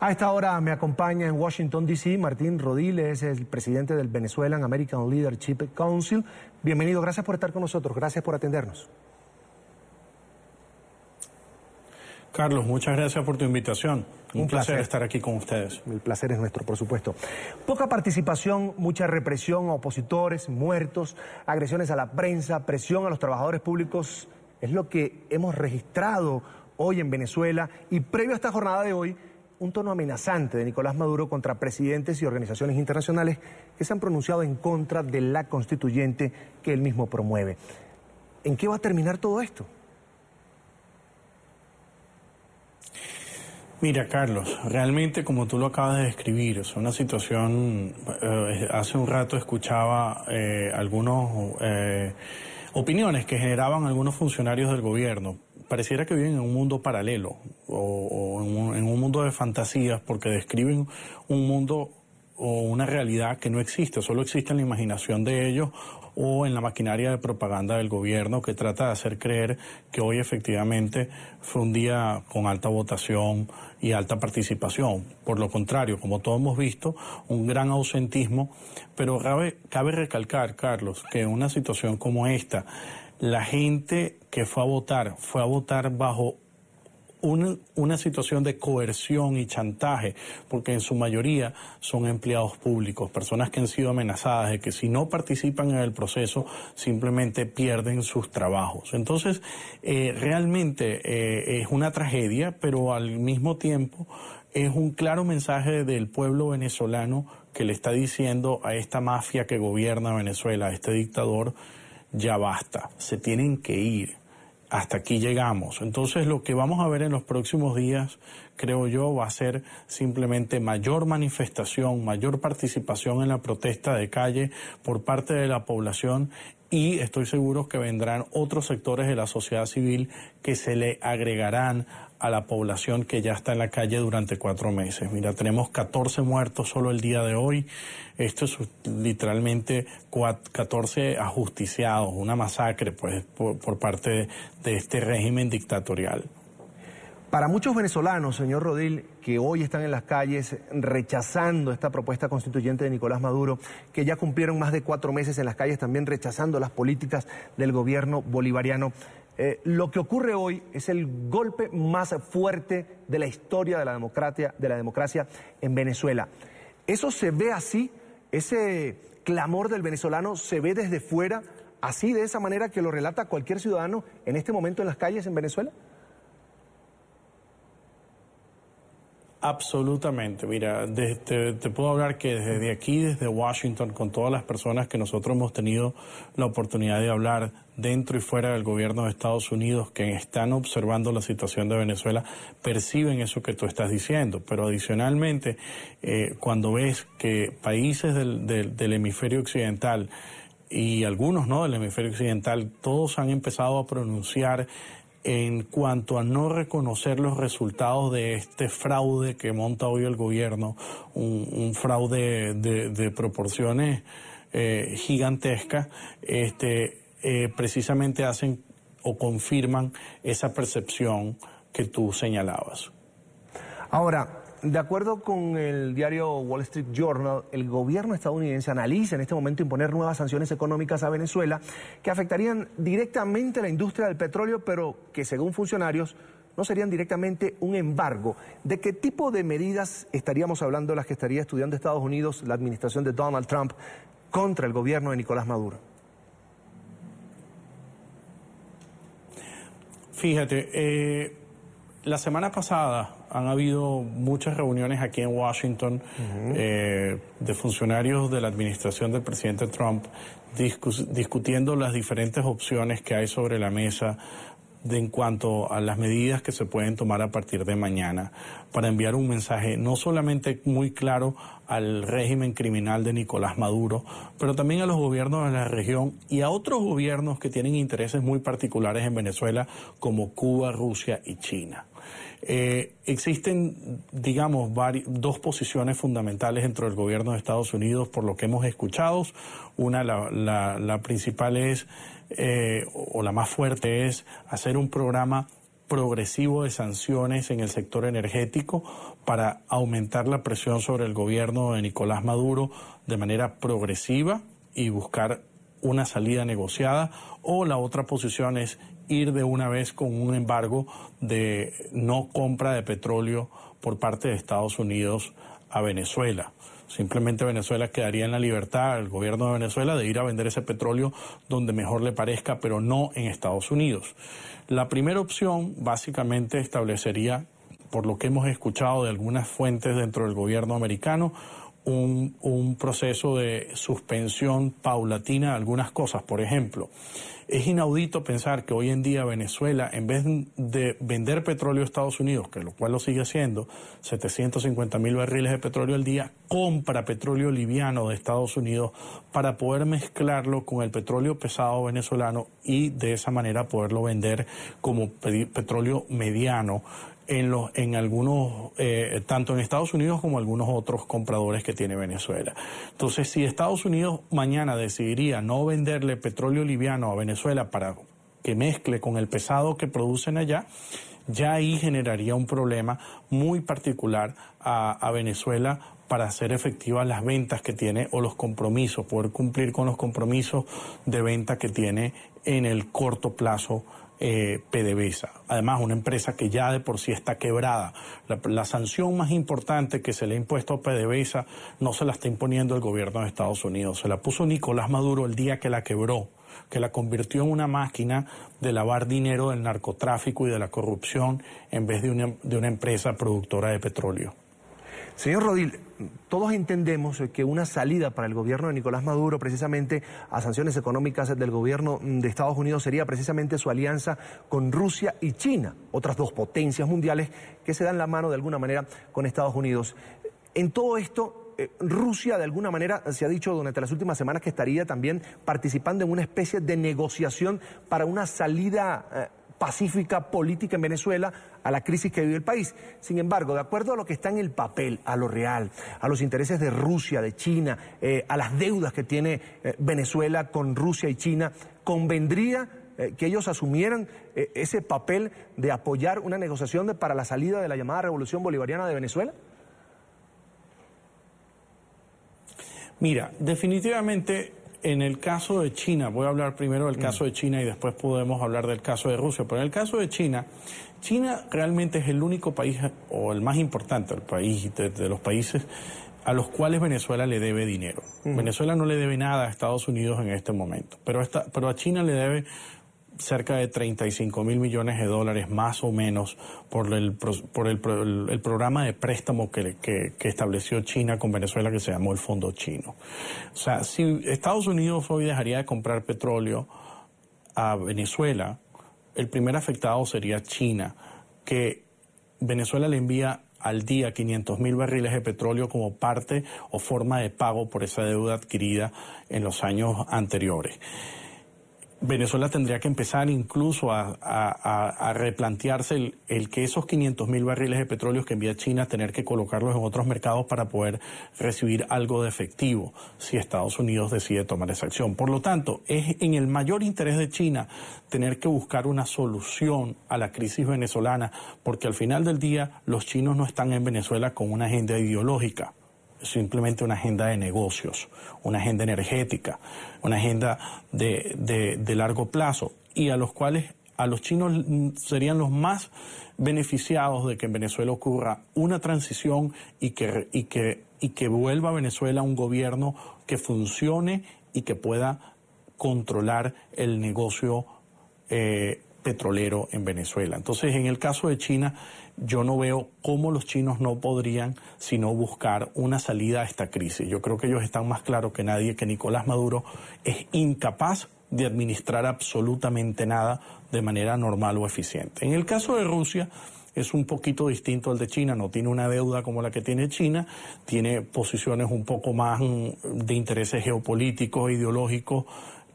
A esta hora me acompaña en Washington, D.C. Martín Rodil, es el presidente del Venezuelan American Leadership Council. Bienvenido, gracias por estar con nosotros, gracias por atendernos. Carlos, muchas gracias por tu invitación. Un placer estar aquí con ustedes. El placer es nuestro, por supuesto. Poca participación, mucha represión a opositores, muertos, agresiones a la prensa, presión a los trabajadores públicos. Es lo que hemos registrado hoy en Venezuela y previo a esta jornada de hoy, un tono amenazante de Nicolás Maduro contra presidentes y organizaciones internacionales que se han pronunciado en contra de la constituyente que él mismo promueve. ¿En qué va a terminar todo esto? Mira, Carlos, realmente como tú lo acabas de describir, es una situación, hace un rato escuchaba algunas opiniones que generaban algunos funcionarios del gobierno. Pareciera que viven en un mundo paralelo o en un mundo de fantasías porque describen un mundo o una realidad que no existe, solo existe en la imaginación de ellos o en la maquinaria de propaganda del gobierno que trata de hacer creer que hoy efectivamente fue un día con alta votación y alta participación. Por lo contrario, como todos hemos visto, un gran ausentismo, pero cabe recalcar, Carlos, que en una situación como esta, la gente que fue a votar bajo una situación de coerción y chantaje, porque en su mayoría son empleados públicos, personas que han sido amenazadas de que si no participan en el proceso simplemente pierden sus trabajos. Entonces, realmente es una tragedia, pero al mismo tiempo es un claro mensaje del pueblo venezolano que le está diciendo a esta mafia que gobierna Venezuela, a este dictador, ya basta, se tienen que ir. Hasta aquí llegamos. Entonces lo que vamos a ver en los próximos días, creo yo, va a ser simplemente mayor manifestación, mayor participación en la protesta de calle por parte de la población y estoy seguro que vendrán otros sectores de la sociedad civil que se le agregarán a la población que ya está en la calle durante 4 meses. Mira, tenemos 14 muertos solo el día de hoy. Esto es literalmente 14 ajusticiados, una masacre pues, por parte de este régimen dictatorial. Para muchos venezolanos, señor Rodil, que hoy están en las calles rechazando esta propuesta constituyente de Nicolás Maduro, que ya cumplieron más de 4 meses en las calles también rechazando las políticas del gobierno bolivariano, lo que ocurre hoy es el golpe más fuerte de la historia de la democracia en Venezuela. ¿Eso se ve así? ¿Ese clamor del venezolano se ve desde fuera, así de esa manera que lo relata cualquier ciudadano en este momento en las calles en Venezuela? Absolutamente. Mira, te puedo hablar que desde aquí, desde Washington, con todas las personas que nosotros hemos tenido la oportunidad de hablar dentro y fuera del gobierno de Estados Unidos, que están observando la situación de Venezuela, perciben eso que tú estás diciendo. Pero adicionalmente, cuando ves que países del hemisferio occidental y algunos no del hemisferio occidental, todos han empezado a pronunciar en cuanto a no reconocer los resultados de este fraude que monta hoy el gobierno, un fraude de proporciones gigantescas, precisamente hacen o confirman esa percepción que tú señalabas. Ahora, de acuerdo con el diario Wall Street Journal, el gobierno estadounidense analiza en este momento imponer nuevas sanciones económicas a Venezuela que afectarían directamente a la industria del petróleo, pero que según funcionarios no serían directamente un embargo. ¿De qué tipo de medidas estaríamos hablando las que estaría estudiando Estados Unidos, la administración de Donald Trump, contra el gobierno de Nicolás Maduro? Fíjate, la semana pasada han habido muchas reuniones aquí en Washington de funcionarios de la administración del presidente Trump discutiendo las diferentes opciones que hay sobre la mesa en cuanto a las medidas que se pueden tomar a partir de mañana para enviar un mensaje no solamente muy claro al régimen criminal de Nicolás Maduro, pero también a los gobiernos de la región y a otros gobiernos que tienen intereses muy particulares en Venezuela como Cuba, Rusia y China. Existen, digamos, dos posiciones fundamentales dentro del gobierno de Estados Unidos por lo que hemos escuchado. Una, la principal es, o la más fuerte es, hacer un programa progresivo de sanciones en el sector energético para aumentar la presión sobre el gobierno de Nicolás Maduro de manera progresiva y buscar una salida negociada, o la otra posición es ir de una vez con un embargo de no compra de petróleo por parte de Estados Unidos a Venezuela. Simplemente Venezuela quedaría en la libertad, el gobierno de Venezuela, de ir a vender ese petróleo donde mejor le parezca, pero no en Estados Unidos. La primera opción básicamente establecería, por lo que hemos escuchado de algunas fuentes dentro del gobierno americano, un proceso de suspensión paulatina de algunas cosas. Por ejemplo, es inaudito pensar que hoy en día Venezuela, en vez de vender petróleo a Estados Unidos, que lo cual lo sigue haciendo, 750.000 barriles de petróleo al día, compra petróleo liviano de Estados Unidos para poder mezclarlo con el petróleo pesado venezolano y de esa manera poderlo vender como petróleo mediano en algunos, tanto en Estados Unidos como algunos otros compradores que tiene Venezuela. Entonces, si Estados Unidos mañana decidiría no venderle petróleo liviano a Venezuela para que mezcle con el pesado que producen allá, ya ahí generaría un problema muy particular a Venezuela para hacer efectivas las ventas que tiene o los compromisos, poder cumplir con los compromisos de venta que tiene en el corto plazo PDVSA. Además, una empresa que ya de por sí está quebrada. La sanción más importante que se le ha impuesto a PDVSA no se la está imponiendo el gobierno de Estados Unidos, se la puso Nicolás Maduro el día que la quebró, que la convirtió en una máquina de lavar dinero del narcotráfico y de la corrupción en vez de una empresa productora de petróleo. Señor Rodil, todos entendemos que una salida para el gobierno de Nicolás Maduro precisamente a sanciones económicas del gobierno de Estados Unidos sería precisamente su alianza con Rusia y China, otras dos potencias mundiales que se dan la mano de alguna manera con Estados Unidos. En todo esto, Rusia de alguna manera se ha dicho durante las últimas semanas que estaría también participando en una especie de negociación para una salida pacífica política en Venezuela a la crisis que vive el país. Sin embargo, de acuerdo a lo que está en el papel, a lo real, a los intereses de Rusia, de China, a las deudas que tiene Venezuela con Rusia y China, ¿convendría que ellos asumieran ese papel de apoyar una negociación para la salida de la llamada Revolución Bolivariana de Venezuela? Mira, definitivamente en el caso de China, voy a hablar primero del caso de China y después podemos hablar del caso de Rusia, pero en el caso de China, China realmente es el único país, o el más importante, el país de los países a los cuales Venezuela le debe dinero. Venezuela no le debe nada a Estados Unidos en este momento, pero a China le debe cerca de 35.000 millones de dólares más o menos por el programa de préstamo que estableció China con Venezuela, que se llamó el Fondo Chino. O sea, si Estados Unidos hoy dejaría de comprar petróleo a Venezuela, el primer afectado sería China, que Venezuela le envía al día 500.000 barriles de petróleo como parte o forma de pago por esa deuda adquirida en los años anteriores. Venezuela tendría que empezar incluso a replantearse el que esos 500.000 barriles de petróleo que envía China, tener que colocarlos en otros mercados para poder recibir algo de efectivo si Estados Unidos decide tomar esa acción. Por lo tanto, es en el mayor interés de China tener que buscar una solución a la crisis venezolana, porque al final del día los chinos no están en Venezuela con una agenda ideológica. Simplemente una agenda de negocios, una agenda energética, una agenda de largo plazo, y a los cuales a los chinos serían los más beneficiados de que en Venezuela ocurra una transición y que vuelva a Venezuela un gobierno que funcione y que pueda controlar el negocio petrolero en Venezuela. Entonces, en el caso de China, yo no veo cómo los chinos no podrían sino buscar una salida a esta crisis. Yo creo que ellos están más claros que nadie que Nicolás Maduro es incapaz de administrar absolutamente nada de manera normal o eficiente. En el caso de Rusia es un poquito distinto al de China, no tiene una deuda como la que tiene China, tiene posiciones un poco más de intereses geopolíticos e ideológicos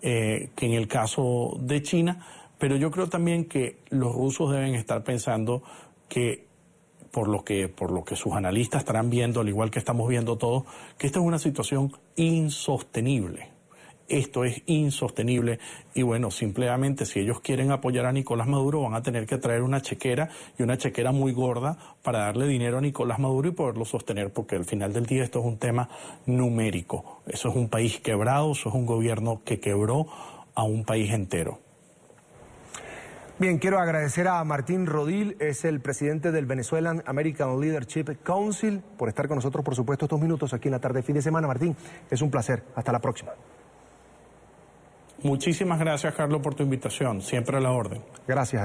que en el caso de China, pero yo creo también que los rusos deben estar pensando que por lo que sus analistas estarán viendo, al igual que estamos viendo todos, que esta es una situación insostenible. Esto es insostenible y bueno, simplemente si ellos quieren apoyar a Nicolás Maduro van a tener que traer una chequera y una chequera muy gorda para darle dinero a Nicolás Maduro y poderlo sostener, porque al final del día esto es un tema numérico. Eso es un país quebrado, eso es un gobierno que quebró a un país entero. Bien, quiero agradecer a Martín Rodil, es el presidente del Venezuelan American Leadership Council, por estar con nosotros, por supuesto, estos minutos aquí en la tarde de fin de semana. Martín, es un placer. Hasta la próxima. Muchísimas gracias, Carlos, por tu invitación. Siempre a la orden. Gracias a ti.